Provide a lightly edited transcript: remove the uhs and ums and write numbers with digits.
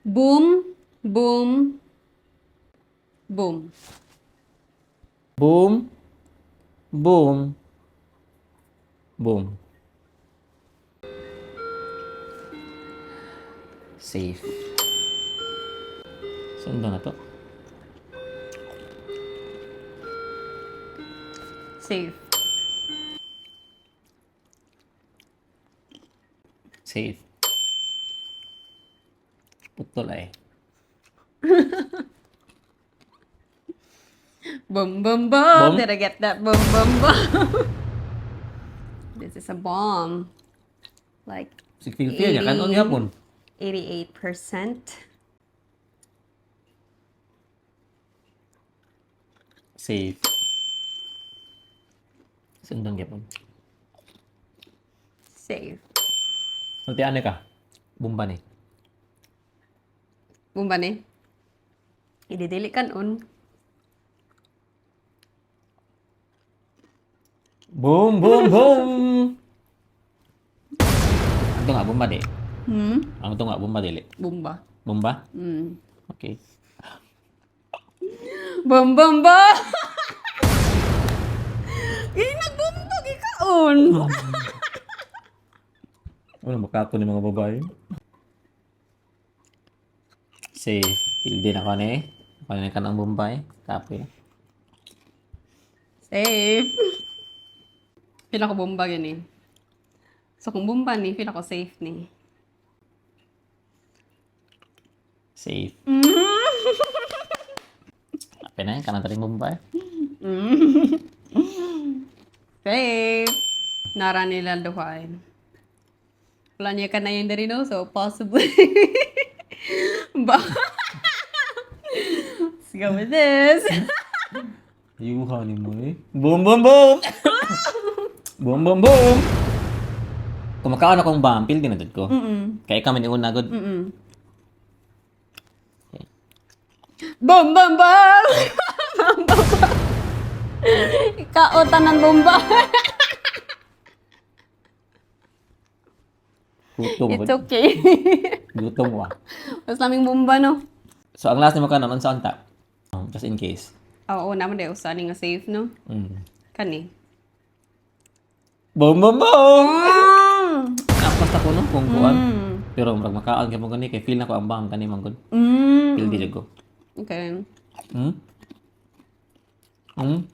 Boom, boom, boom. Boom, boom, boom. Safe. Sundo na to. Safe. Safe. Putol eh. Boom, boom, boom. Bomb? Did I get that? Boom, boom, boom. This is a bomb. Like Si feel niya, kanon yapon. 88%. Safe. Sundong yapon. Safe. Nanti aneh ka? Bumba ni. Boom ba ni? Ididili kanon. Boom, boom, boom. Ang to nga, bumba di. Ang to nga, bumba dili. Boom ba? Bumba? Mm. Okay. Boom, boom, boom. Ini nagbumbag ikaon. Ano, makako ni mga babae. Safe. Pildi na ka ni. Kanin ka ng Bombay. Kape. Safe. Feel ako bomba yun eh. So kung bomba ni, feel ako safe ni. Safe. Kape na yun. Kanan taring Bombay. Safe. Nara nila duhain. Wala niya ka na yun dari no, so possibly. Ba? Let's go with this. Yuha ni mo eh. Boom, boom, boom! Boom, boom, boom! Kumakaon akong bampil, dinadod ko. Kaya kami ni una, good. Boom, boom, boom! Ikaotan ng bomba. Gutom. It's okay. Gutom wa. Mas naming bomba, no? So, ang last ni mo ka naman sa unta. Just in case. Oo, naman daw sa nga safe, no? Kani. Boom, boom, boom! Mm. Apas ako no, kung kuhan. Pero marag makaon kay mo gani, kay feel na ko ang bang kani manggod. Feel di ko. Okay. Hmm? Hmm?